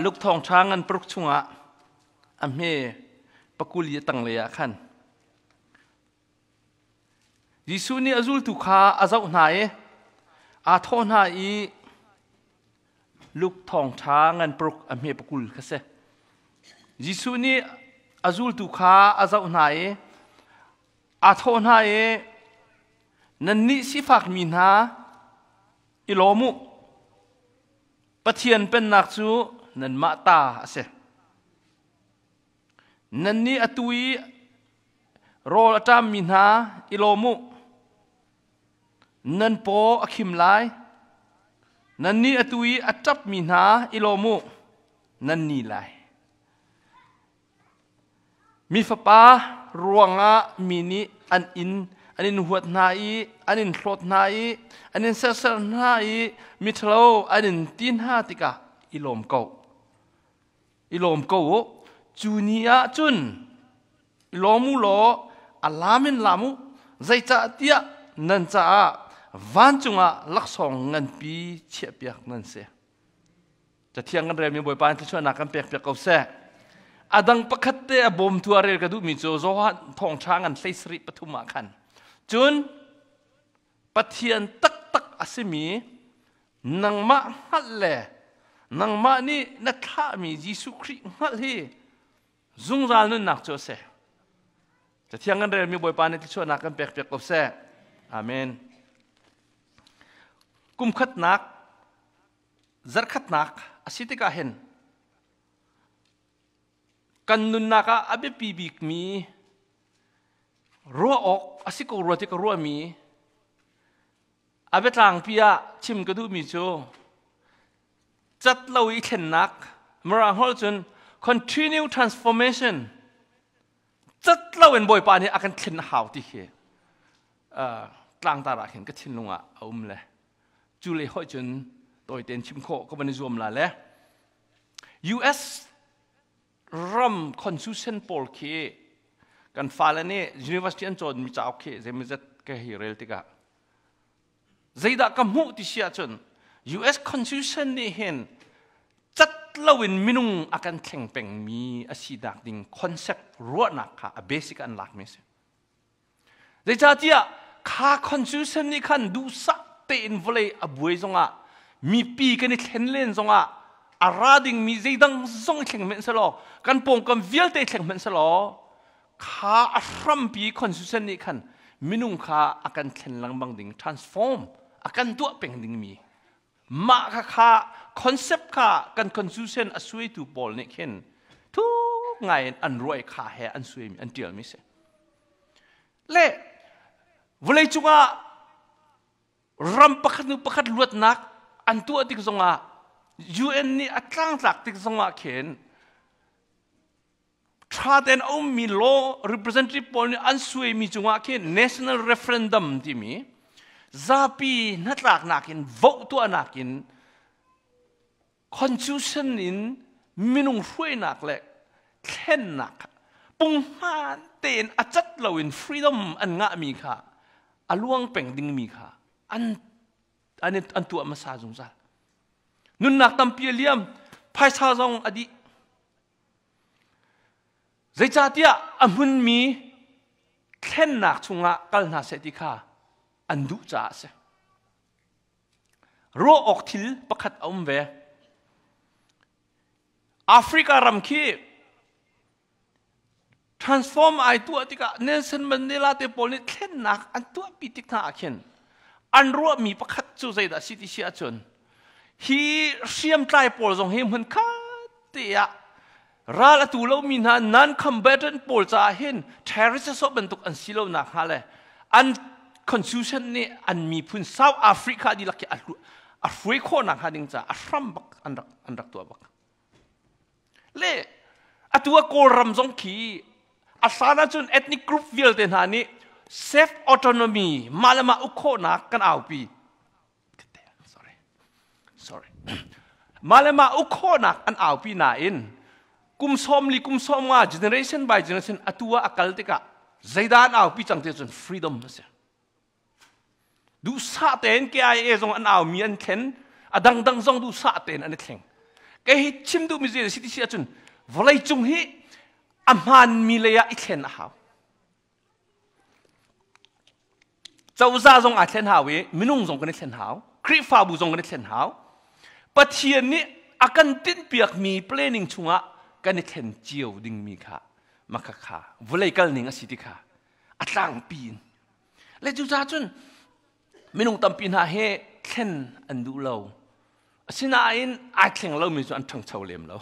ลูกทองช้างอันปรุกชุงะอเมปกุลีตังเลยขันยิสุนีอจุลตุขาอาเจ้าไหนอาทอนหายลูกทองช้างอันปรุกอเมปกุลกษยิสุนีอจุลตุขาอาเจ้าไหนอาทอนหายนันนิสิฟักมินาอิโลมุปะเทียนเป็นนักจูนันมาตาเสนันนี่อตุยโรลตามมินาอิโลมุนันโปอคิมไลนันนี่อตุยอัจับมินาอิโลมุนันนี่ไลมีฟ้าป่ารวงะมินิอันอินหัวนาอีอันอินโคตนาอีอันอินเซอร์นาอีมิทโลอันอินตีนหาติกะอิโลมเกาจูเนียจุนอิโลมุโลอัลลามินลามุใจจ่าเตียนันจ่าวันจุงะลักษณเงินปีเฉียบเปียกนั่นเสียจะเที่ยงกันเรียนมีบ่อยปานที่ช่วยนักกันเปียกเอาเสียอดังประคัตเตะบ่มทัวเรลกระดูมิโจโซฮันทองช้างอันไซสริปทุมาคันจุนปะเทียนตักอาศิมีนังมะฮัลเลนังมะนี่นักข้ามียิสุคริฮัลเลซุงซาลนุนนักโจเซจะเที่ยงกันเรียนมีบ่อยปานที่ช่วยนักกันเปียกเอาเสียอาเมนกุมขัดนักจัดขัดนักอาศิติกาเห็นกันนุนนักอาเบปีบิกมีรัวออกอาศิกรัวที่ก็รัวมีอาเบตางพิยาชิมกระดูมีโจจัดเราอีเข็นนักมรังฮอลจน continue transformation จัดเราเป็นบ่อยปานนี้อาการเข็นหาวที่กลางตาระเห็นก็ทิ้งลงเอาเลยจูเลยห้อยจนโดยเต็นชิมโคก็บันทึกมาแล้ว U.S. รัม constitution poll เคกันฟ้าแล้วเนี่ย University อันจนมีจ้าเคจะมีจัดแก่ฮิเรลติกะใจดักกำหูที่เสียจน U.S. constitution นี่เห็นจัดเล่าวินมินุงอาการแข่งแป่งมีอาชีดักดิ่ง concept รัวนักค่ะ basic อันหลักไม่ใช่ใจจ้าเจียข้า constitution นี่ขันดูสักเต็นวเลยอบวยจงมีปีกันนี่เข็นเล่นจงอาราดิงมีใจดังจงแข่งเหม็นสลอกันปงกันวิลเตแข่งเหม็นสลอข้าอัศมปีคอนซูเซนนี่ขันมินุงข้าอาการแข่งลังบังดิ่ง transform อาการตัวเป็นดิ่งมีมาข้าคอนเซปต์ข้ากันคอนซูเซนอสวยตูบอลนี่เข็นทุกไงอันรวยข้าแห่อันสวยอันเดียวมิเสเล่วเลยจุงรำประคัดลวดนักอันตัวที่กงUN นี่อัตลังหลักที่กงเขียนทราเดนเอามี law representative ปอลนี่อันสวยมีจุงเขียน national referendum ที่มีซาปีนัดหลักนักิน vote ตัวนักิน constitution นินมินุงช่วยนักเล็กเข็นนักปุ่งหันเต็นอาจัดเราอิน freedom อันงะมีค่ะอลวงเป็งดิ่งมีค่ะอันตัวมาซาจงซานุนนักตั้มเปียเลียมภายซาจงอดีใจจ่าเตียอันมุนมีแค่นักชงะกัลนาเสติค่ะอันดุจ่าเสรัวออกทิลประคัดอมเวแอฟริการำคี transform ไอตัวที่กะเนลสันมันเดลาเตปอลนี่แค่นักอันตัวปีติกท่าเข็นอันรัวมีประคัดจูใจดัชติเชียจนฮีเสียมใจปอลทรงเฮมันคาเตียราลตูเรามีนั้น non-combatant ปอลจะเห็น terrorist บรรทุกอันสิโลนักฮะเลยอัน constitution นี่อันมีพื้น South Africa ดีลักอัฟริกานักฮะดิ้งจ้าอัฟรัมบักอันรักตัวบักเล่อัตัวโกรัมซงขีอาสาณจน ethnic group วิลเดนฮานี่ self autonomy มาละมาอุโคนักกันเอาปี sorry มาละมาอุโคนักอันเอาปีน่าอินกุมสมลีกุมสมว่า generation by generation อัตัวอักลติกะใจดานเอาปีจังเตจน freedom นะเสียดูซาเตนแกไอเอซงอันเอามีอันเข็นอดังซงดูซาเตนอันนี้แข็ง cái chim du mi gì sĩ sĩ chun volay chung hi amhan mi leya ikhen hao châu gia dòng ikhen hao we minung dòng cái ikhen hao kri fa bu dòng cái ikhen hao pathian ni akan tin piak mi planning chunga kan ikhen chiu ding mi kha makha volay kal ning asiti kha atlang pin le chu cha chun minung tam pin ha he khen andu lo asina in ai khen lo mi chu an thang chau lem lo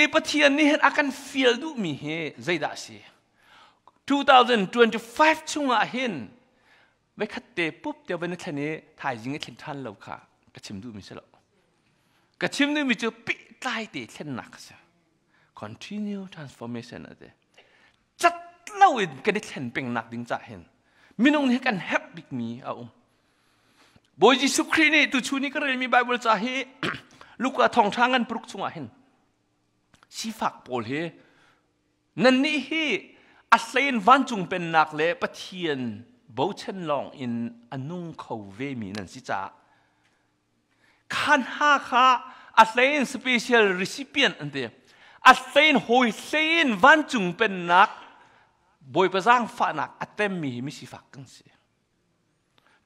e pathian ni het akan feel du mi he zaida si 2025 chunga hin ve khatte pup te ben thani thai jing khen than lo kha ka chim du mi se lo ka chim du mi chu pi tai te khen nak sa continue transformation ade chat lo in ka ni khen peng nak ding cha hen minung ni kan help big mi a boy Jesus Christ ni tu chuni ka mi Bible cha hi luka thong thangan pruk chunga hen si fak pol he nan ni hi a sein van chung pen nak le pathian bo chen long in anung khau ve mi nan si cha khan ha kha a sein special recipient ante a sein hoi sein van chung pen nak boy pasang fa nak atem mi si fak kan si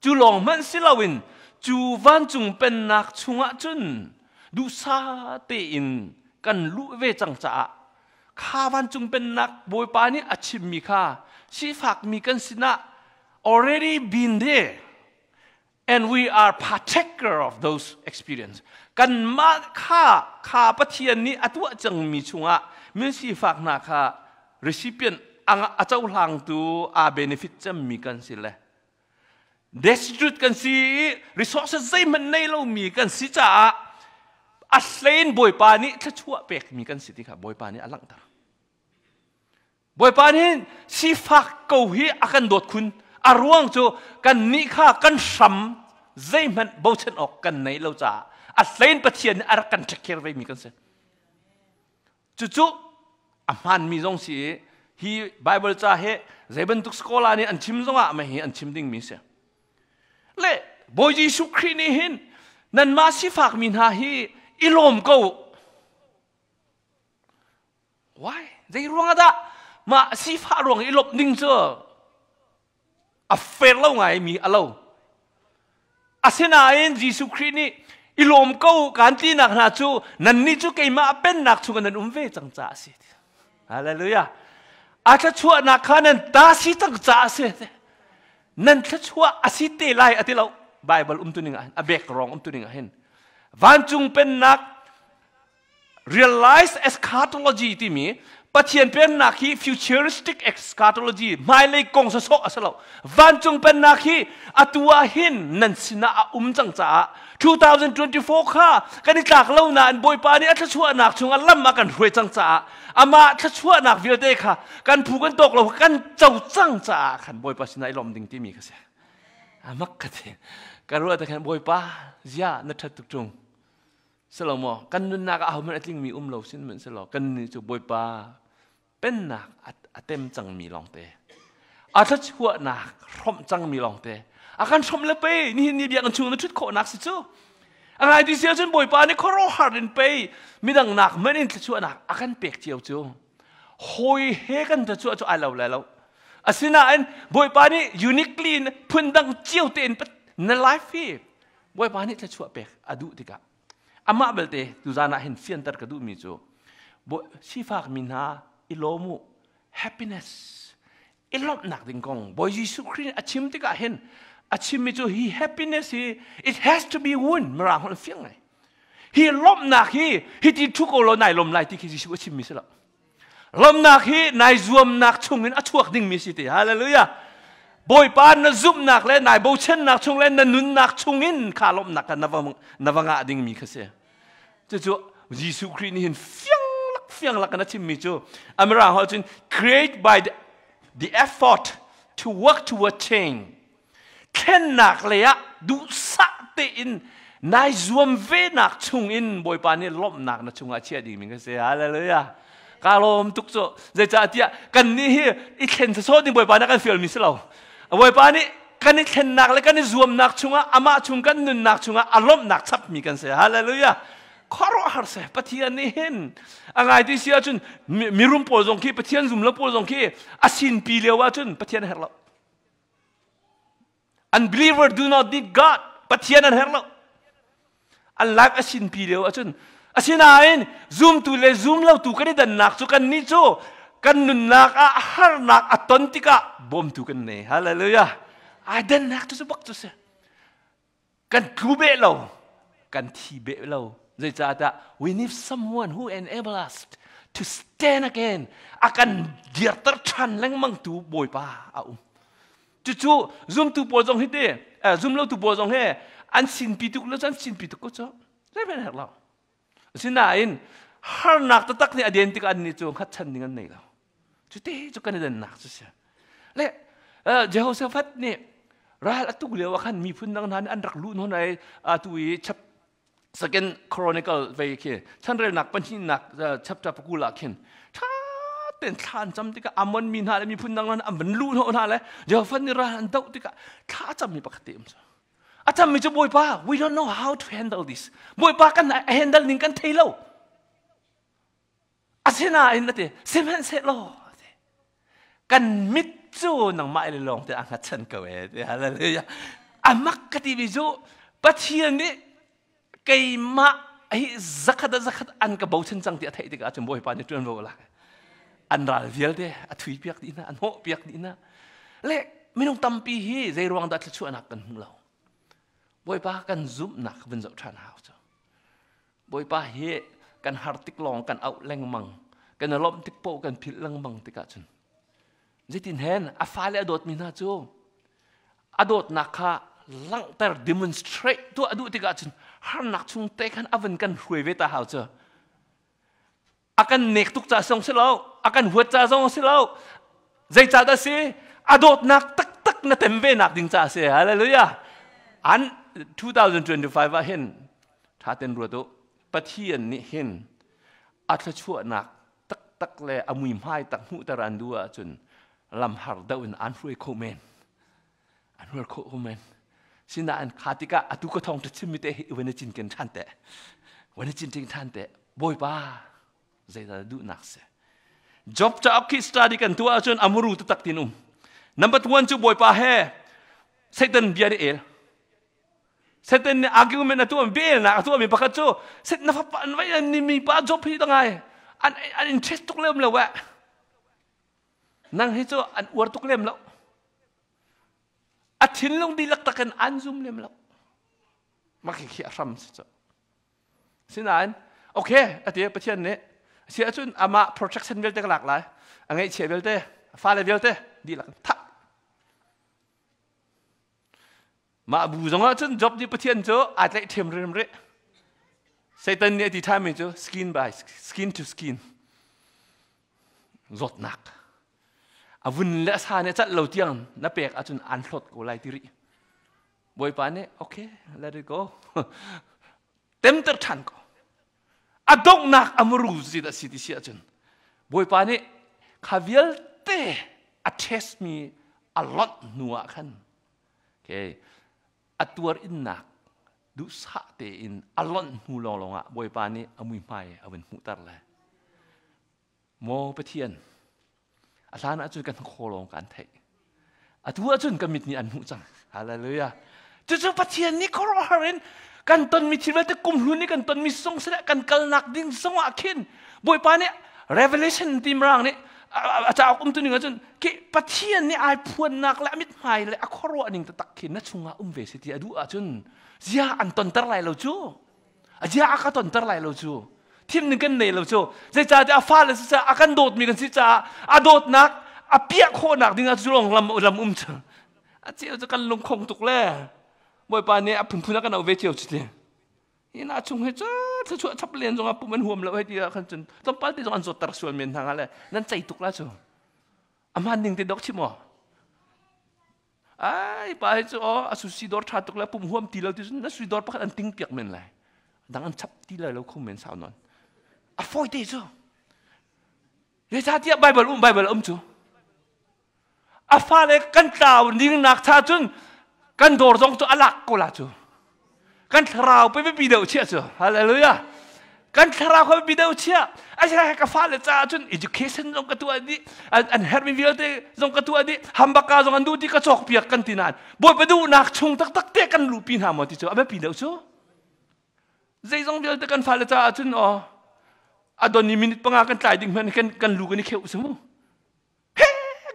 chu long man silawin chu van chung pen nak chunga chun du sa te in kan lu ve chang cha kha van chung pen nak boy pa ni achim mi kha si fak mi kan sina already been there and we are partaker of those experience kan ma kha pathian ni atwa chang mi chunga mi si fak na kha recipient ang achau hlang tu a benefit cham mi kan sile destitute kan si resources zai man nei lo mi kan si cha a slain boy pa ni thachua pek mi kan si ti kha boy pa ni alang ta boy pa ni si fak ko hi akan dot khun arwang chu kan ni kha kan sam zai man bo chen ok kan nei lo cha a slain pathian ar kan checker ve mi kan se chu aman mi jong si hi Bible cha he zeben tuk skola ni an chim zonga ma hi an chim ding mi se le boy Jesus Christ ni hin nan ma si fak min ha hi ilom ko why dei ruang ada ma si fa ruang ilop ning cho a fer lo ngai mi alo asina in Jesus Christ ni ilom ko kan ti nak na chu nan ni chu ke ma pen nak chu kan ve chang cha si hallelujah ata chua na khanan ta si tak cha se nan tha chua asite lai atilo Bible tuninga a bek wrong tuninga hen van chung pen nak realize eschatology ti mi pathian pen nak hi futuristic eschatology mai le kong so asalo van chung pen nak hi atua hin nan sina a chang cha 2024 kha kan tlak lo na an boy pa ni atha chua nak chunga lam ma kan hroi chang cha ama tha chua nak vil te kha kan phu kan tok lo kan chau chang cha khan boy pa sina ilom ding ti mi kha se amak ka the karua ta kan boy pa zia na that tuk tung Salomo kan nun nak a man atling mi lo sin men salo kan ni chu boy pa pen nak atem chang mi long te atha chua nak rom chang mi long te akan som le pe ni biak an chung na thut kho nak si chu angai di sia chen boy pa ni khoro harin pe midang nak manin chu nak akan pek chiao chu hoi he kan ta chu chu ai lo la lo asina an boy pa ni uniquely phundang chiao te in na life hi boy pa ni chu pek adu tika ama belte tu zana hin fian tar ka du mi chu bo si fak min ha ilomu happiness ilom nak ding kong boy Jesus Christ achim tika hen achim mi chu hi happiness hi it has to be won marang hon fiang ngai hi lom nak hi ti thu ko lo nai lom lai ti ki Jesus achim mi sala lom nak hi nai zuam nak chungin achuak ding mi si ti hallelujah boy pa na zum nak le nai bo chen nak chung le na nun nak chungin kha lom nak na nawanga ding mi khase chu Jesus Christ ni hin fiang lak na chim mi chu amra ho chin create by the effort to work toward change ken nak le ya du sa te in nai zuam ve nak chung in boy pa ni lom nak na chunga chia ding mi khase hallelujah kalom tuk cho ze cha tia kan ni hi I ken so ding boy pa na kan feel mi selo boy pa ni kan ni ken nak le kan ni zuam nak chunga ama chung kan nun nak chunga alom nak chap mi kan se hallelujah kharo harse pathian ni hen angai ti sia chun mirum pol jong ki pathian zum la pol jong ki asin pi lewa chun pathian herlo unbeliever do not need God pathian an herlo unlike asin pi lewa chun asinain zoom tu le zoom lo tu kan dan nak chu kan ni chu kan nun nak a har nak aton tika bom tu kan ne hallelujah ai dan nak tu sebak tu se kan kube lo kan tibe lo zai cha we need someone who enable us to stand again akan dia terchan leng mang tu boy pa au chu zoom tu po jong hite zoom lo tu po jong he an sin pituk lo san sin pituk ko cho zai ben her lo sinain har nak ta tak ni identik an ni chu khat chan ningan nei lo chu te chu kan den nak chu sia le Jehoshaphat ni ral atuk lewa khan mi phun nang nan an rak lu no nai atui chap second chronicle ve ke chan re nak pan hin nak chapter pakula khin tha ten than cham tika amon min ha mi phun nang nan am ban lu no na le Jehoshaphat ni ral an dau tika tha cham mi pakati am acham mi chu boy pa we don't know how to handle this boy pa kan handle ning kan thailo asina in nate seven set lo kan mit chu nang mai le long te angat chan ka we hallelujah amak kati bi chu pathian ni kai ma ai zakat an ka bau chen chang ti thai ti ka chum boy pa ni tun bo la an ral vial de a thui piak di na an ho piak di na le minung tampi hi zai ruang da chu anak kan lo boy pa kan zum nak ben zau than hau chu boy pa hi kan hartik long kan au leng mang kan lom tik po kan phil lang mang ti ka chun zitin hen a fale adot mina chu adot nakha lang ter demonstrate tu adu ti ka chun har nak chung te kan avan kan hrui ve ta hau chu akan nek tuk cha song se lo akan huat cha song se lo zai cha da si adot nak tak na tembe nak ding cha se hallelujah an 2025 a hen tha ten ro do pathian ni hen atla chu nak tak le amui mai tak hu taran dua chun lam har daun an hrui komen an hrui komen sina an khatika atu ko thong chimi te wen chin ken than te wen chin ting than te boy ba zai da du nak se job cha ok study kan tu chun amuru tu tak tinum number 1 chu boy pa he satan biar el satan ni argument na tu bel na tu mi pakat chu set na fa an vai ni mi pa job hi tangai an interest tuk lem lo wa nang hi chu an war tuk lem lo athin long di lak takan an zoom lem lo maki khi ram chu sinan okay atia pathian ne sia chun ama protection vel te lak lai angai che vel te fa le vel te di lak tha ma bu zong a chun job di pathian chu atlai them rem re Satan ni di time chu skin by skin to skin zot nak avun le sa ne chat lo tiang na pek achun an thlot ko lai tiri boy pa ne okay let it go tem ter than ko adong nak amru zi da city sia chun boy pa ne khavial te attest me a lot nuwa khan okay atuar in nak du sa te in alon hu long longa boy pa ni amui mai awen hu tar la mo pathian asana chu kan kholong kan thai atu achun kamit ni an hu chang hallelujah chu pathian ni khoro harin kan ton mi thil te kum hu ni kan ton mi song sra kan kal nak ding song akhin boy pa ni revelation tim rang ni acha kum tu ni ngachun ke pathian ni ai phuan nak la mit mai le akhoro aning ta takhin na chunga ve siti adu achun zia an ton tar lai lo chu azia aka ton tar lai lo chu thim ning kan nei lo chu zai cha te afa le sa akan dot mi kan si cha adot nak apia kho nak ding a zulong lam cha a chiu chu kan lung khong tuk le boy pa ne a phun phun kan au ve chiu chu te ina chung he cha chu chap len jong a pu man huam lo he ti kan chun tom pal ti jong an zot tar sual men thang ale nan chai tuk la chu aman ning te dok chi mo ai pa chu asusi dor tha tuk la pum huam ti lo ti na sui dor pa an ting piak men lai dang an chap ti la lo khom men sao non a foi te chu le cha ti bible chu a fa le kan taw ning nak tha chun kan dor jong chu alak ko la chu kan thrau pe pi do che chu hallelujah กันคราวเขาบิดเอาเชียไอ้ชายกับฟ้าเลยจ้าจน education ตรงกระตัวนี้อันเฮอร์มิวิลเตตรงกระตัวนี้ฮัมบักกาตรงอันดูที่กระจกเปียกกันที่นั่นบอยไปดูนักชงตักเตะกันลูปีนหาหมดที่เจ้าไม่ปีนเอาชัวใจตรงวิลเตกันฟ้าเลยจ้าจนอ๋ออดอนนี่มินิตปังอากันตายดิ่งมันกันลูกันนี่เขี้ยวสมุเฮ้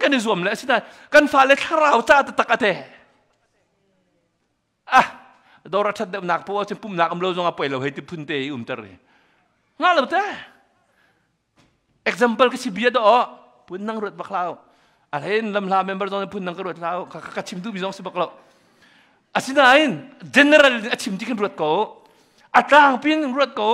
กันนี่สวมเลยสินะกันฟ้าเลยคราวจ้าตักเตะอ่ะดอรัชเดมนักเพราะว่าฉันปุ่มนักอำลงapaเราให้ที่พุ่นเตยเตอร์ง่ายเลยแต่ example ก็สิบียดอ๋อพุ่นนั่งรถบักลาวอะไรลำลา member ตอนพุ่นนั่งรถลาวก็ชิมดูบิจงสิบักลาวอาศินัย general ชิมที่กันรถเขาอัตราพินรถเขา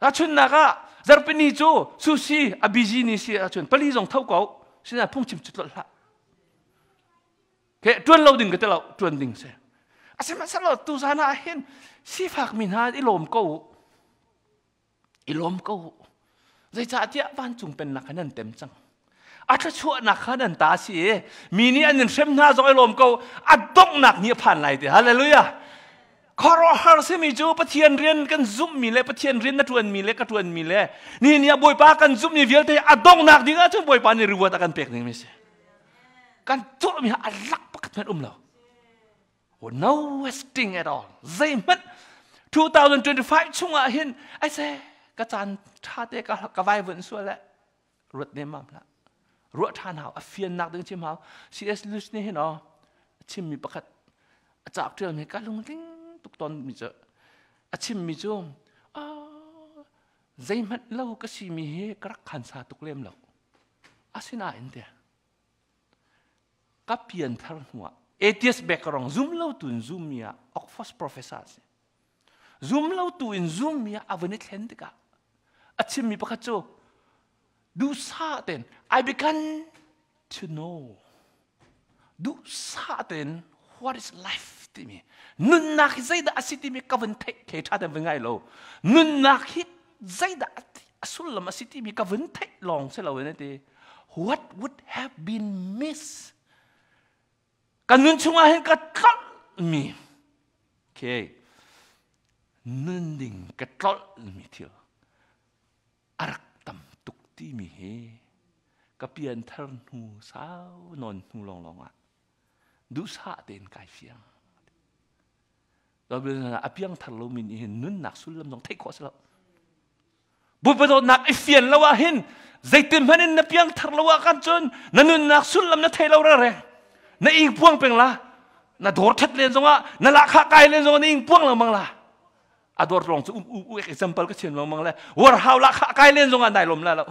อาชุนนักอะจารเป็นนิจูซูซีอาบิจินี่สิอาชุนผลิตจงเท่าเขาสินะพุ่งชิมจุดละแค่จวนเราดึงก็จะเราจวนดึงเสียอาศัยมาสลัดตูซานาเห็นสิฝากมินหาอิลมกูใจจ่าเจ้าบ้านจุงเป็นนักนั้นเต็มจังอาจจะชั่วนักนั้นตาสิมีนี่อันนึงเซมหน้าจงอิลมกูอัดต้องนักนี่ผ่านไหนเดียฮาเลลูยาขอรอฮาร์ซิมิจูปะเทียนเรียนกันซุ่มมีเลยปะเทียนเรียนนัดวันมีเลยกัดวันมีเลยนี่เนี่ยบอยปากันซุ่มนี่เวียลเตอัดต้องนักดีก็จะบอยปานี่รู้ว่าตะกันเป็กนี่ไม่ใช่กันตัวมีอัลลักปะกันเป็นเราOh, no wasting at all. ใจมัน2025ช่วงเห็นไอ้เซ่กระจานชาติกระไว้บนส่วนแหละรถเนี่ยมั่งละรถทานหาวเฟียนนักดึงชิมหาว C.S. Lewis นี่เห็นอ๋อชิมมีประคัดจากเรื่องนี้การลงทิ้งตุกตอนมีเจอชิมมีจูมใจมันเล่าก็สิมีกระขันสาตุกเล่มเราสิน่าเห็นเดียกับเปลี่ยนทางหัวatheist background zoom lau tu in zoom ya Oxford professor zoom lau tu in zoom ya avanit hendika achim mi pakhacho do certain I began to know do certain what is life to me nun nak zaida asiti mi kavan thai ke tha da vengai lo nun nak hit zaida asul lam asiti mi kavan thai long se lo ne te what would have been missedกันนุ่นช่วงเห็นกระตุ้นมีโอเคนุ่นดิ่งกระตุ้นมีเที่ยวอารักต่ำตุกที่มีเฮกับเปลี่ยนทางหูสาวนอนหูลองอ่ะดูสะเด่นกายเฟียงเราเป็นอะไรอภิยังทะลุมินเห็นนุ่นหนักสุดลำต้องเทคอสแล้วบุปผาหนักไอเฟียนแล้วว่าเห็นใจเต็มพันนับยังทะลุว่ากันจนนั่นนุ่นหนักสุดลำนั่นเทเราเร่นั่นอิงพ่วงเป็นละนั่นโดดทัดเล่นซะว่านั่นละข้าไก่เล่นซะว่านั่นอิงพ่วงละมังละอดอร์ลองจะexample ก็เช่นละมังละวัวหาวละข้าไก่เล่นซะว่าได้ลมละแล้ว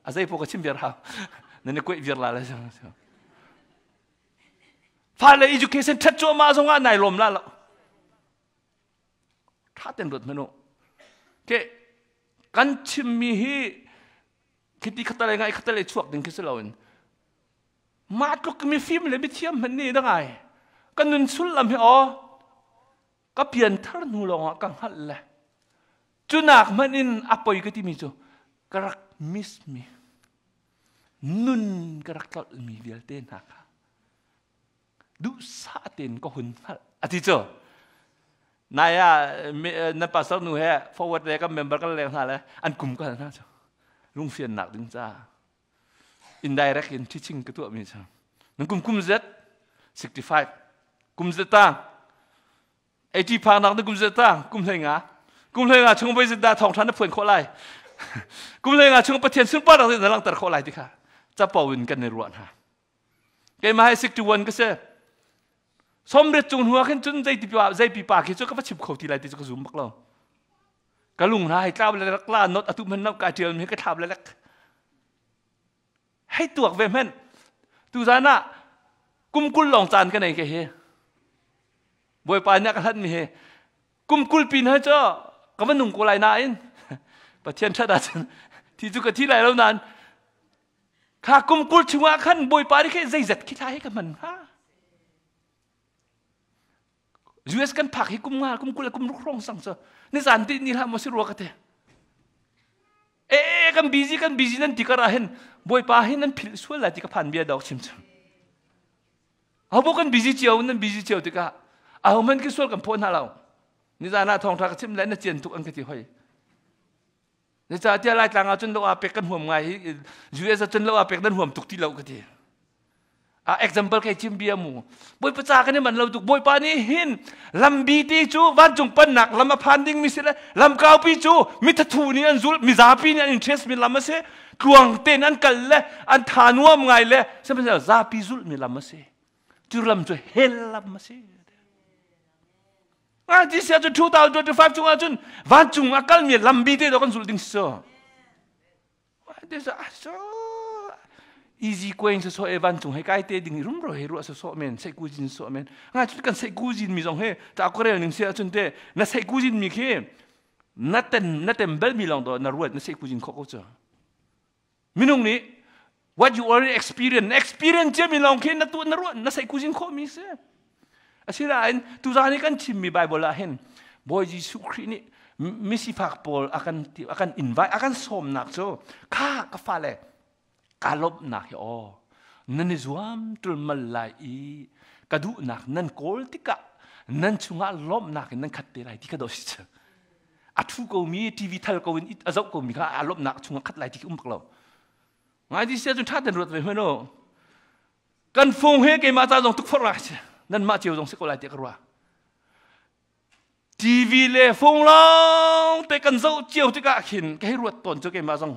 อาศัยพวกก็ชิมเบียร์หาวนั่นนี่กุ้ยเบียร์ละเลยจังฟ้าเลย education ทัดจั่วมาซะว่าได้ลมละแล้วถ้าเต็มรถมันโน่แค่กันชิมมีฮีคิดที่ขัดอะไรไงขัดอะไรช่วงดึงคิดเราเองมาตุกมีฟิล์มเลยไม่เทียมมันนี่ได้ไงก็นุนสุดลำให้อ๋อก็เปลี่ยนท่านูลงกังหันเลยจุนักมันอินอภัยก็ที่มีจูกรักมิสมีนุนกรักตอดมีเดียลเต้นหักดูสาเต้นก็หุ่นหัดอธิจูนายนับภาษาหนูแฮะ forward เลยก็ member ก็เลยหัดเลยอันกลุ่มก็น่าจูลุงเฟียนหนักดึงจ้าindirect in teaching ก็ตัวมีช่างนั่นกุมเจ็ด65กุมเจ็ดตั้ง80พังนักนั่นกุมเจ็ดตั้งกุมเลยงาช่วงไปจิตดาทองทันนับเพื่อนโคไลกุมเลยงาช่วงประเทศซึ่งป้าเราเนี่ยหลังแต่โคไลที่ค่ะจะเป่าวินกันในรวนฮะแกมาให้61ก็เสียสมเด็จจุนหัวขึ้นจนใจปีปากขึ้นจนก็พัชิบเขาทีไรที่จะกระสุนบักเรากระลุงนะให้กล้าเลยกล้านดอตุมันนับกายเทียมให้กระทำเลยให้ตัวเวมเห็นตูซานะกุมกุลลองจานกันไหนแกเฮบอยปานเนี่ยกันทันมีเฮกุมกุลปีนให้เจ้าก็มันหนุ่มกุลายนาอินประเทศชาติที่จุกที่ไรแล้วนั้นข้ากุมกุลชิวะขันบอยปานนี่แค่ใจเจ็ดคิดท้ายให้กับมันฮะUS กันผักให้กุมงากุมกุลกุมรุกร้องสั่งเจ้าในสารที่นี่ละมันสิรัวกันเถอะกันbusyนั่นที่กระไรเห็นบอยปาเห็นนั่นผิดส่วนอะไรที่กระพันเบียดดอกชิมเอาพวกกันbusyเจียวนั่นbusyเจียวที่กะเอามันก็ส่วนกันพ้นหาเรานี่จานาทองทักชิมแล้วนั่นเจียนทุกอันก็ที่ห้อย จะเจ้าลายต่างจนเราอาเป็กกันห่วงไงยูเอสจนเราอาเป็กนั้นห่วงตุกที่เราก็ดีexample แค่จิมเบียมูบอยประจากันนี่มันเราตุกบอยปานี่หินลำบีตีจูวันจงปันหนักลำมาพันดิ้งมิสิเลลำกาวปีจูมิทัทูนี่อันจุลมิซาปีนี่อันอินเทรสมีลำมาเสกลวงเต้นอันกันเลยอันทานัวมไงเลยใช่ไหมซาปีจุลมีลำมาเสจูลำจูเฮลลำมาเสที่เสียจน2025จุงอาจุนวันจุงอากัลมีลำบีตีดอกกันจุลดิ้งโซ่เดี๋ยวจะeasy going จะโซ่เอวันจงให้ใกล้เตดิ้งรุ่มรอยรัวจะโซ่เมนใส่กูจินโซ่เมนจุดกันใส่กูจินมีจงให้แต่เอาก็เรื่องหนึ่งเสียจนเตน่าใส่กูจินมีแค่น่าเต็มเบลมีลองตัวน่ารวดน่าใส่กูจินเขาก็จะมินุ่งนี้ what you already experience เจ้ามีลองแค่น่าตัวน่ารวดน่าใส่กูจินเขามีเสียอาศัยอะไรตุจานี่กันชิมมีไบเบิลละเห็นบอยยิสุครินี่มิสิฟักบอลakan invite akan som nak so ข้ากฟ้าเลยกาลบนักอ๋อนั่นนิจวามตุลมัลลายกระดูนักนั่นโกลติกะนั่นชุงาลบนักนั่นขัดเตะไรที่กระโดดเจออัทุกมีทีวีทัลก็วินอัจฉก็มีข้าลบนักชุงาขัดไรที่อุ้มกลัวไงที่เสียจนท่าเดินรถไปไม่รู้กันฟงเฮกมาจากตรงทุกฝรั่งนั่นมาเจียวตรงสิกอะไรเตะกรัวทีวีเล่ฟงเราแต่กันเจ้าเจียวที่กะขินแค่รวดตนเจ้าเกมาจัง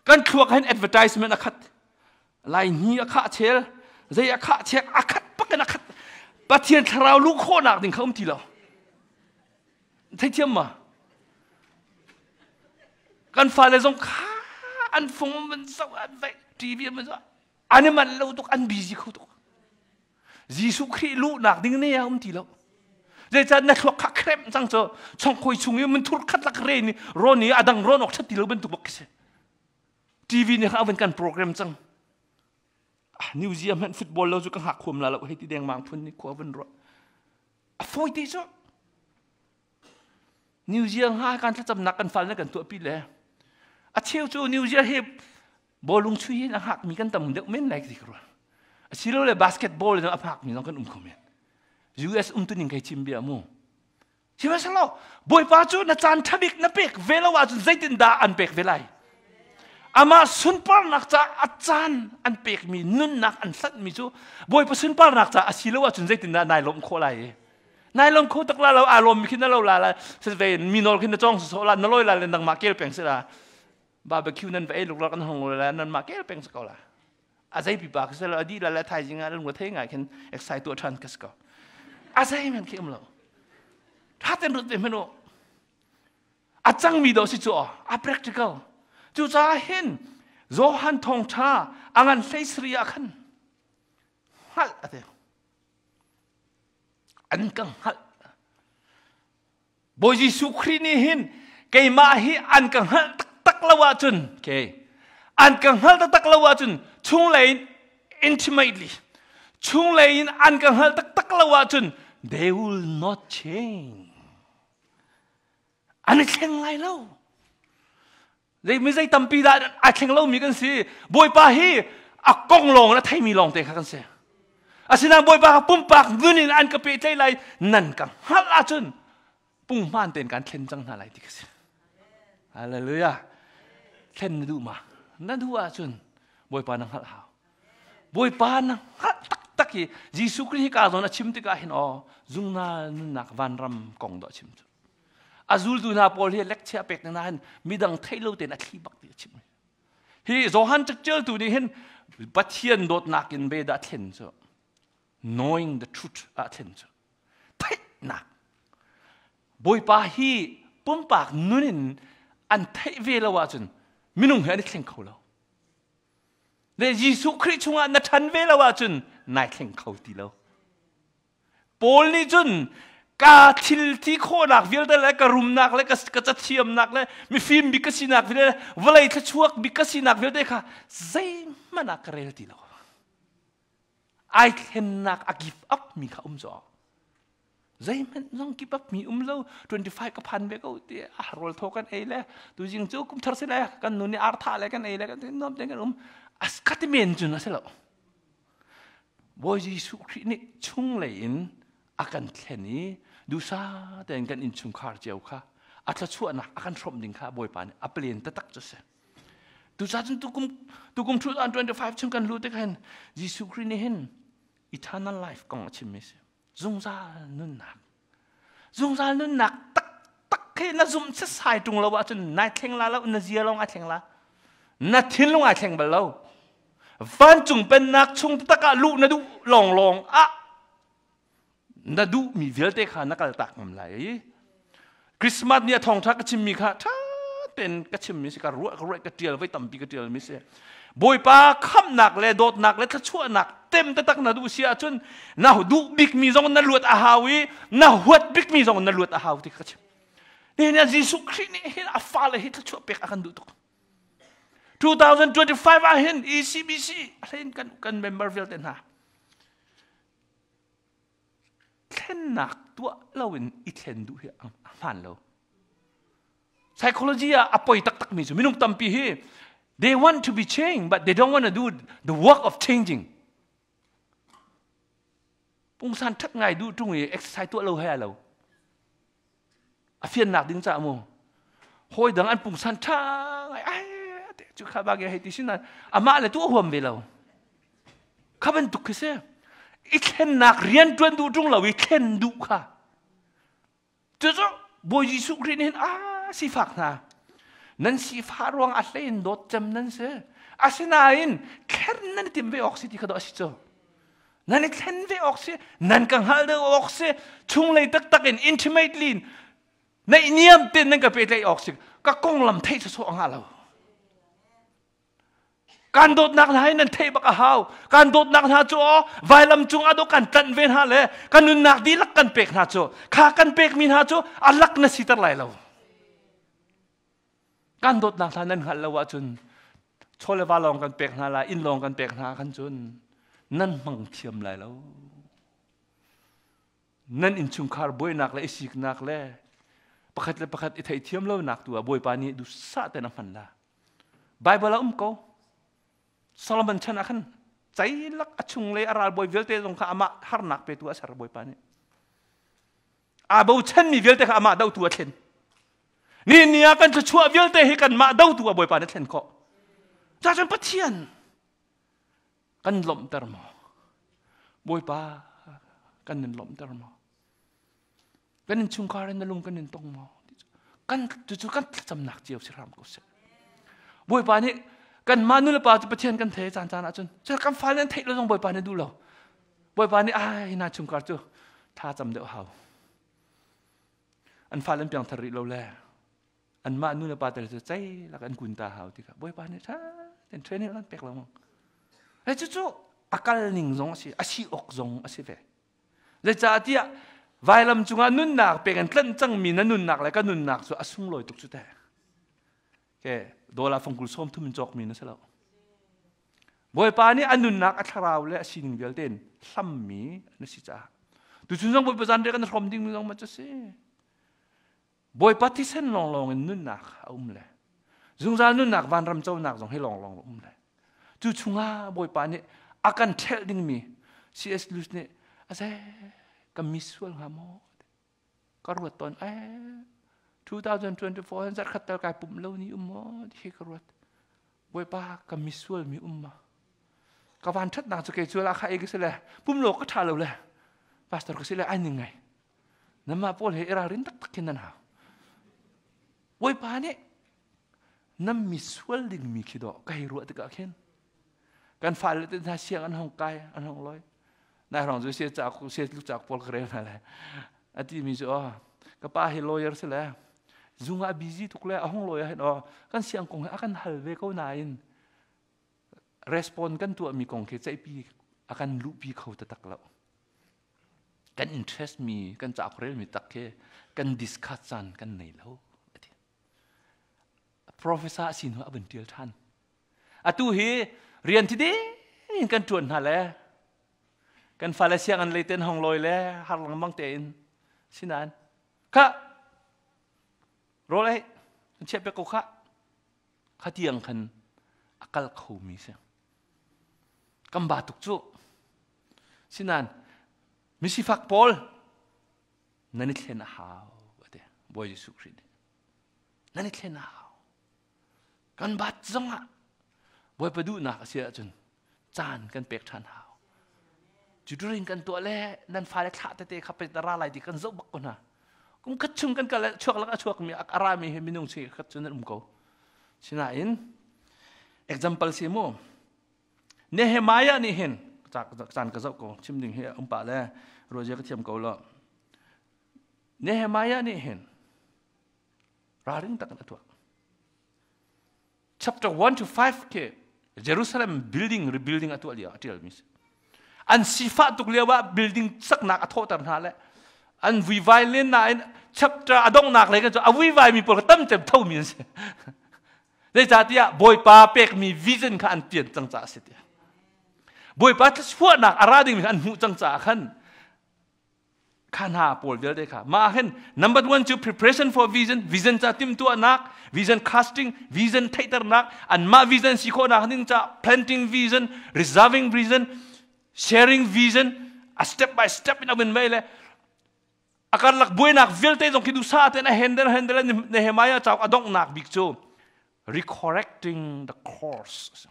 กันครัวกัน advertisement อาคัดลายนี้อาคัดเชลใจอาคัดเชลอาคัดปักกันอาคัดปะเทียนเราลูกโคหนักถึงเขาทีเราใช่เทียมมากันฟ้าเลยส่งข้าอันฟงมันสวัสดิ์ทีวีมันสวัสดิ์อันนี้มันเราต้องอันบีซีเขาต้องยิสุคริลูกหนักถึงเนี่ยเขาทีเราเดี๋ยวจะนักขวักเครมจังเจอช่องคุยชุงมันทุรคัดลักเรนี่ร้อนนี่อดังร้อนออกชัดทีเราเป็นตุบกเสทีวีเนี่ยเขาเป็นการโปรแกรมจังนิวซีแลนด์ฟุตบอลเราจะกังหักความละเราให้ที่แดงมังพุ่นนี่ขวาเป็นรถฟอยที่สุดนิวซีแลนด์หาการจำนักกันฟันแล้วกันตัวปีเลยเชี่ยวจูนิวซีแลนด์เฮบบอลลุงช่วยนะหักมีกันต่ำเด็กไม่ไหนสิครับชิโร่เลยบาสเกตบอลเลยนะหักมีน้องกันคอมเมนต์ US ตัวนี้ใครชิมเบียมูใช่ไหมสักแล้วบอยป้าจูน่าจานทับิกน่าเป็กเวลาว่าจุดใจตินดาอันเป็กเวลาอามาสุนปาร์นักจ้าอาจารย์อันเป็กมีนุ่นนักอันสัตมีจูบอยป้าสุนปาร์นักจ้าอาศิลว่าจุดใจตินดานายลมโคไลนายลมโคตักลาเราอารมณ์มีขึ้นนั่นเราลาละเสด็จมีนอลขึ้นนั่นจ้องโซลานนลอยลาเลนดังมาเกลเป่งเสละบาร์บีคิวนั่นไปลูกเรากันห้องเลยนั่นมาเกลเป่งสกอละอาศัยปีปากเสละอดีตละไทยจริงอ่ะเรื่องหัวเท่งไงกันเอ็กไซต์ตัวทันกัสก็อาศัยมันเข้มเราถ้าเต็มรถเต็มไม่รู้อาจังมีดอสิจ่ออา practical จู่จ้าเห็นโจฮันทองชาอังันเฟสเรียขันฮัลอะไรอันกังฮัลบอยสุครีนี่เห็นเกยมาฮีอันกังฮัลตักละวาจุนเกยอันกังฮัลตักละวาจุนช่วงเลย intimately ช่วงเลยอันกังฮัลตักละวาจุนthey will not change อันนี้แข่งไรเล่าthey ไม่ใช่ตั้มปีดาอันแข่งเล่ามีกันสิบอยป้าฮีอักกงลงแล้วไทยมีลงเตะกันสิอาศินาบอยป้าปุ่มปากดุนินอันกระเปใจไรนั่นกังฮัลอาจุนปุ่งม่านเต็นการเข่นจังอะไรที่กันสิอะไรเลยอะเข่นดูมานั่นดูอาจุนบอยป้านังฮัลหาวบอยป้านังฮัลตักยี่ยิสุคริสต์กาโดนชิมติกาเห็นอ๋อจุงนานักวันรำกองดอชิมจุอาจูลดูนาโปลีเล็กเชียเป็กนั้นมีดังไทยโลเตนอัคลีบักติชิมฮีโจฮันจักเจอตัวนี้เห็นบัดเทียนโดดนักอินเบดอัเทนจ้ knowing the truth อัเทนจ้ไทยนักบอยป้าฮีปุ่มปากนุ่นินอันไทยเวลาว่าจนมินุ่งเห็นเข่งเขาแล้วเดี๋ยวยิสุคริสต์ชงอันนัทันเวลาว่าจนนายเข่งเขาตีแล้วโปลนี่จนกาทิลที่โคนักวิลเดแล้วก็รุมนักแล้วก็จะเทียมนักแล้วมีฟิล์มบิกซีนักวิลเดวลัยทช่วงบิกซีนักวิลเดค่ะใจมันนักเรลตีแล้วไอ้เห็นนักอากิฟอัพมีข้าจ่อใจมันต้องกิฟอัพมีแล้ว25ก็พันเบก็ตีโรลโทกันเอเลยตัวจริงจูกุมทาร์สิเลยกันนู่นนี่อาร์ธาเลยกันเอเลยกันน้องเด็กกันอัสกัดเมียนจุนนะเสร็จแล้วบอยยิสุคริสต์นี่ชุ่งเลยอินอาการแค่นี้ดูซาแต่กันอินชุงคาร์เจ้าค่ะ atla chua nak akan trom ding kha boy pan apelin tatak jose tu sajun tukum 2025 chung kan lu te kan Jesu Christ ni hin eternal life kong chim mi se zungza nun nak tak ke na zum se sai tung lo wa chun nai thleng la na zia long a thleng la na thin long a thleng bal lo van chung pen nak chung taka lu na du long a na du mi velte kha nakal tak ngam lai Christmas ni thong thak chim mi kha thaเป็นกระชิมมิสิการัวกระเทียมไว้ต่ำปีกระเทียมมิสิบอยป้าขับหนักเลยโดดหนักเลยถ้าชั่วหนักเต็มตะตักน่ะดูเสียจนน่าดูบิ๊กมีจงนั่นลวดอาหาวีน่าหัวบิ๊กมีจงนั่นลวดอาหาวที่กระชิมนี่เนี่ยยิสุคริสต์นี่เห็นอาฟ้าเลยเห็นถ้าชั่วเป็กอากันดูตุก2025อาเห็น ECBC อะไรกันเมมเบอร์เวลเต็นฮะแค่หนักตัวเราเป็นอีเทนดูเหี้ยผ่านเราpsychology apoy tak miso minum tampi he they want to be changed but they don't want to do the work of changing pung san thak ngai du tung exercise tua lo hai lo a phiền nak ding cha mo hoi dang an pung san tha ai chu kha ba ge hai ti sin na ama le tu huam ve lo kha ben tu kse I ken nak rian tuan du tung lo I ken du kha tu zo boy Jesu Christ ni si fak na nan si farwang atlein dot jam nan se asinain ker nan tim ve oxy ti khado asicho nan ken ve oxy nan kang hal de oxy chung lei tak in intimately na iniam tin nan ka pe lei oxy ka kong lam thei so ang halo kan dot nak hai nan thei baka hau kan dot nak na cho vai lam chung ado kan tan ven ha le kan nun nak di lak kan pek na cho kha kan pek min ha cho alak na sitar lai loกันโดดนักท่านั้นหันละว่าจนโชเลวาลองกันเปกนาลาอินลองกันเปกนากันจนนั่นมังเทียมไรแล้วนั่นอินชุมคาร์บอยนักเลยสิกนักเลยประคัดอิทธิเทียมแล้วนักตัวบอยปานีดูซาแต่น้ำมันละไบเบิลละก็โซโลมอนชนะขันใจลักชุงเลยอาราบอยเวลเตตรงข้ามาฮาร์นักไปตัวสารบอยปานีอาบูเชนมีเวลเตข้ามาดาวตัวเชนนี่เนี่ยกันจะชั่วเวลเตให้กันมาดาวตัวบ่อยปานนั้นเห็นก็จะจนปะเทียนกันหลอมตรมบ่อยปากันนั่นหลอมตรมกันนั่นชุงคาร์นั่นลุงกันนั่นตรงมอกันจู่ๆกันจำหนักเจียวสิรามกุศลบ่อยปานี่กันมานู่นละปาจะปะเทียนกันเทจานอาจนจะกันฟ้านั้นเทเราต้องบ่อยปานี่ดูเราบ่อยปานี่น่าชุงคาร์จู่ท่าจำเดือดเขาอันฟ้านั้นเพียงทะเลเราแลอันมานู่นละปาแต่จะใจแล้วกันกุนตาหาวที่ครับบ่อยปานเนี่ยท่าเป็นเทรนนิ่งนั่นเป็กเรามั้งไอ้จู่ๆอาการหนึ่งสองสิอาชีอกสองอาชีพเลยจ่าที่วายลำจุงนุ่นหนักเป็นกันเล่นจังมีนั่นนุ่นหนักแล้วก็นุ่นหนักส่วนอาสุ่งลอยตกจุดแต่แกโดนลาฟงกุลส้มทุ่มจอกมีนั่นสิแล้วบ่อยปานนี่อันนุ่นหนักอัตราวและสิ่งเดียวเด่นซ้ำมีนั่นสิจ้าดูจุดนั้นบ่อยประจันเรียกกันรวมดิ้งมีลงมาจะสิบ่อยปฏิเสธลองนุ่นหนักเลยจุงจานุ่นหนักวันรำเจ้าหนักส่งให้ลองเลยจู่ชุงบ่อยปานนี่อาการเทลดิ้งมีC.S. Lewisเนี่ยอะไรก็มิสวลฮะโมก็รวดตอน2024จัดขัดตะกายปุ่มเล่านี้ที่กรวดบ่อยปาก็มิสวลมีมาก็วันทัดหนักจะเกิดจุลาใครก็สิเลยปุ่มโลกก็ท่าเราเลยพาสเตอร์ก็สิเลยอันยังไงนั่นมาพูดให้เรารินตักกินนั่นฮะบ่อยปานี่นั่นมิสวลดิ้งมีคิดว่าก็ให้รวดตะกะเข็นการฝ่ายเลยที่เสียงอันห้องกายอันห้องลอยนายรองจะเสียจากลูกจากพอลเครนอะไรอันที่มีจ้ะก็ป้าเฮลอยร์สิแหละจุงอาบิซีทุกเลยห้องลอยเห็นกันเสียงกงอากันฮัลเวเขานายรีสปอนกันตัวมีกงเคใจปีอากันลุปีเขาตักเรากันอินเทรสมีกันจากเรื่องมีตักเคกันดิสคัสซันกันไหนแล้วprofessor สินว่าเป็นเดียวท่านอะตู้เฮเรียนที่ดีกันจวนหาแล้วกันฟาเลเซียกันเลยเต้นห้องลอยแล้วหาหลังบังเต้นสินันค่ะรู้เลยเชื่อไปกูค่ะข้าเตียงคันอากาศเขามีเสียงกำบาตุกจุสินันมิสิฟักปอลนั่นนี่เห็นหาวเดี๋ยวบอยยิสุคริสต์ นั่นนี่เท่นากันบัดจังอ่ะบ่อยไปดูหนักเสียจนจานกันเปียกทันหาวจุดริงกันตัวแล่นั่นฟ้าเล็กขาเตะขับไปตราอะไรที่กันซุบบักคนน่ะกุมคัดชุ่มกันกันแล้วช่วงแล้วก็ช่วงมีอารามีเฮมินุงชีคัดจนนั่นเขาชินาอิน example สิโมเนเฮมายานี่เห็นจากจานกระจกก็ชิมดึงเฮป่าแล้วโรเจก็เทียมเขาแล้วเนเฮมายานี่เห็นราริงตักกันตัว chapter 1 to 5 ke Jerusalem building rebuilding atu alia atil mis an sifa tuk lewa building sak nak atho tar na le an vi violin na chapter adong nak le ka a vi vai mi por tam tem thau min se le jatia boy pa pek mi vision kha an pian chang cha se tia boy pa thua nak arading mi an hu chang cha khan khana pol vel de kha ma hen number 1 to preparation for vision cha tim tu anak vision casting vision taiter nak and ma vision si ko nak ning cha planting vision reserving vision sharing vision a step by step in aben mele akar lak boy nak vel te jong kidu sa te na handle Nehemiah cha adong nak big cho recorrecting the course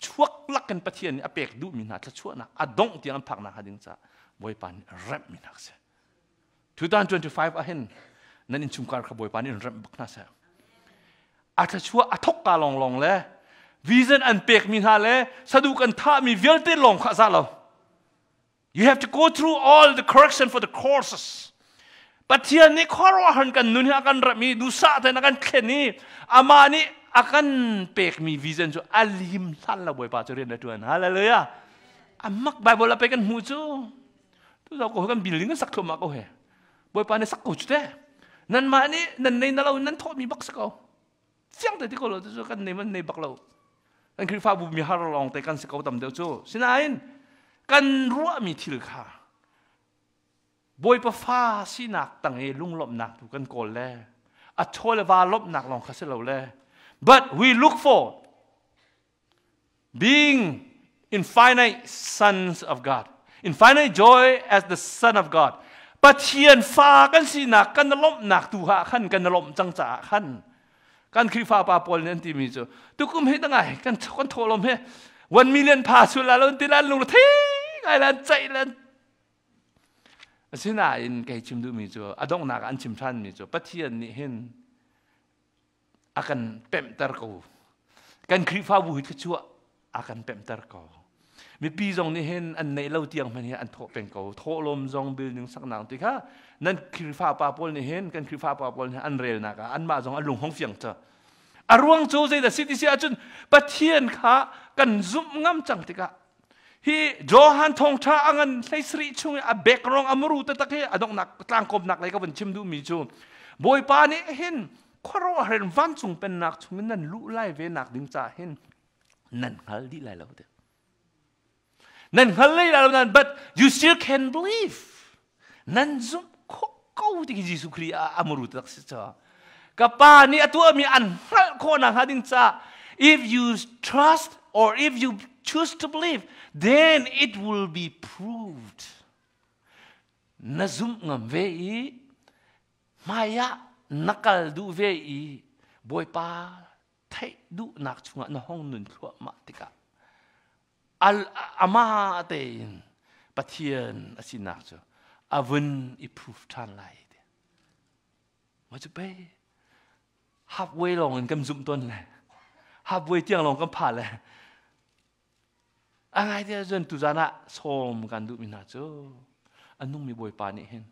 chuak lak kan pathian apek du min ha tla chuak nak adong tiang an phak nak hading cha boy pan rap minak se 2025 ahen nanin chungkar kha boy panin rap bakna se atha chua athok ka long le vision an pek min ha le sadu kan tha mi velte long kha sa lo you have to go through all the correction for the courses but here ni khoro han kan nun ha kan rap mi du sa te na kan kheni ama ni akan pek mi vision so alim san la boy pa cho ren da tuan hallelujah amak bible la pe kan hu chu tuเราก็กันบิลลิ่งกันสักตัวมาก็เหรอบอยปานในสักกุดเด้นั่นมานี่นั่นในนั่นเรานั่นทอดมีบักสักเอาเสียงแต่ที่เขาเราจะกันในมันในบักเรานั่นคือฟ้าบุญมีฮาร์ลองแต่กันสักเอาตำเดียวจู่สินายนกันรัวมีทิลค่ะบอยปะฟ้าสินักตั้งเอลุงลบหนักถูกกันโกนแล้วอัดโชว์เลวาลบหนักลองคัสเราแล้ว but we look for being infinite sons of God infinite joy as the Son of God ปัจเจียนฟ้ากันสินักกันนลมหนักตัวหาขันกันนลมจังจ่าขันกันคือฟ้าปาปอลนั่นที่มีจ้ะตุกุมเฮ็ดยังไงกันคนโทรลมเฮ1 million พาสุลาลนติลันลุงทิ้งไอ้ลันใจลันสินาอินแกชิมดูมีจ้ะอดงนักอันชิมทันมีจ้ะปัจเจียนนี่เห็นอากันเป็มตะกูกันคือฟ้าบุหิตชั่วอากันเป็มตะกูมีปีจงนี่เห็นอันในเราเตียงมันเนี่ยอันโถเป็นเก่าโถลมจงบิลนึงสักหนังติค่ะนั่นคือฟ้าปาปอลนี่เห็นกันคือฟ้าปาปอลนี่อันเร็วนักอันมาจงอันลุงห้องเฟียงเจออารวงโจเซแต่สิทธิเสียจนปะเทียนค่ะกันซุ่มงำจังติค่ะฮีโจฮันทงชาอันใส่สรีช่วงอ่ะเบกรองอมรูตะตะเกอดงหนักกลางกบหนักอะไรก็เป็นชิมดูมีจูบอยปานี่เห็นข้อเราเห็นวันจุงเป็นหนักช่วงนั้นลุไล่เวนักดึงจ่าเห็นนั่นฮัลดีไล่เราเด้นั่นฮัลเลยแล้วนั่น but you still can believe นั่นซุ่มเขาที่ยิสุครีอามรุตักสิจ้ากับป้านี่ตัวมีอันฮัลคนนังฮัดิงจ้า if you trust or if you choose to believe then it will be proved นั่นซุ่มงามเวอีมายะนักลดูเวอีบอยป้าเทดูนักชงนห้องนุนขัวมาติกาอามาเตนปะเทียนอสินักจ้ะอาวันอีพูฟทันไลเดียมาจุเป้ฮับเวลงกันซุ่มต้นเลยฮับเวเตียงลงกันผ่านเลยอะไรเดียจนตุจานะชมกันดูมินาจ้ะอันนุ่งมีบอยปานี่เห็น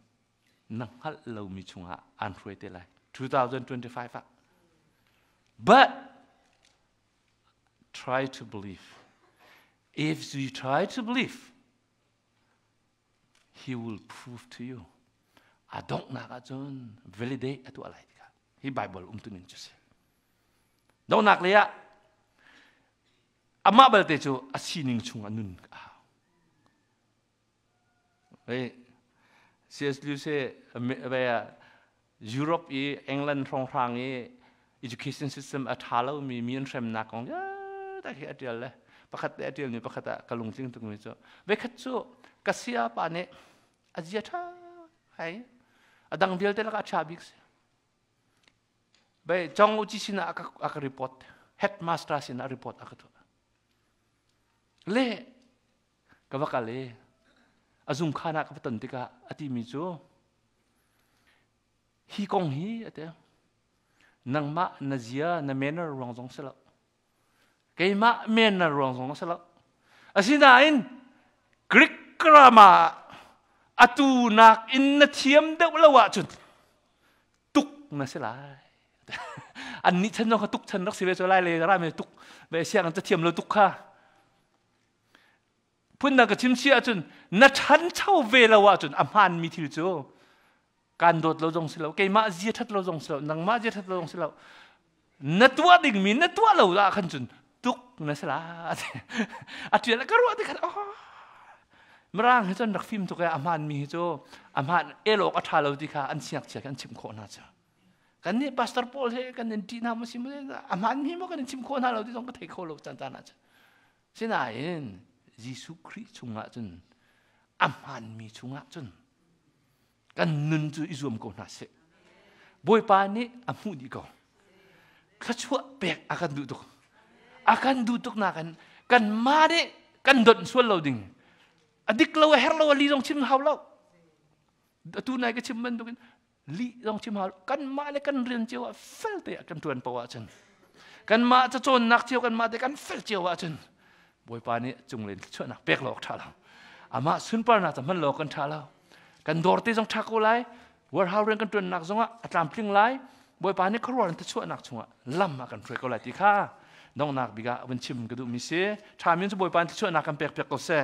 นังฮัลเรามีชงอ่ะอันรวยเท่าไร2025 อ่ะ but try to believe if you try to believe he will prove to you อาดงนักจน validate ตัวอะไรดีครับที่ไบเบิลตัวนึงจุดดงนักเลยอะอามาเบลเตจูอาชีนิงชงอันนึงเฮ้ยเสียสิลูเซ่เวียยุโรปอีอังกฤษทางทางอี education system อัฐาเรามีอันเทรมนักของแต่เหตุเดียวเลยประคัตเดียวนี่ประคัตกะลุงจริงตรงนี้จ้ะเวคัตจูกัสยาปานเนี่ยอาเจียท่าไอ้ดังเดียวแต่ละก็ชาบิกส์ Baik, jong uji sina aka report, headmaster sina report aka tu. Le, kawakale, azum khana kapatan tika ati mijo. Hi kong hi ate, nang ma nazia na manner wrong zong sila. Kay ma manner wrong zong sila. Asinain, Greek grammar, atu nak in na tiam daw lawa chun. Tuk na sila. อันนี้ฉันต้องตุกฉันรักสิเวชไล่เลยราไม่ตุกเบเสียงจะเทียมเราตุกค่ะพุ่นนักชิมเชียจนนัดฉันเช่าเวลาวะจนอามันมีทิลโจการโดดเราจงสิเราเกี่ยมาเจียทัดเราจงสิเรานังมาเจียทัดเราจงสิเรานัดตัวดิ่งมีนัดตัวเราละขันจนตุกนั่นสิละอาทิตย์ละก็รู้ที่ขันอ๋อมร่างให้จนนักฟิล์มตุกอามันมีโจอามันเอโลกอัฐาเราที่ค่ะอันเสียงเสียกันชิมโคน่าจะกันนี่pastor Paul he kan nanti nama si mo aman mi mo kan chim ko na lo di tong ka thei ko lo chan chan na cha sinain Jesu Christ chunga chun aman mi chunga chun kan nun chu izum ko na se boy pa ni amu di ko khachwa pek akan dutuk na kan ma de kan don sual lo ding adik lo her lo li dong chim haw lo tu nai ka chim man dukin li dong chim hal kan ma le kan rian chiu fel te kan tuan pawa chen kan ma cha chon nak chiu kan ma te kan fel chiu wa chen boy pa ni chung len chon nak pek lok tha la ama sun par na ta man lo kan tha la kan dor te jong tha ko lai war how ren kan tuan nak zonga atlam pling lai boy pa ni khron ta chon nak chunga lam ma kan thre ko lai ti kha dong nak biga wen chim ka du mi se tha min chu boy pa ni chon nak kan pek pek ko se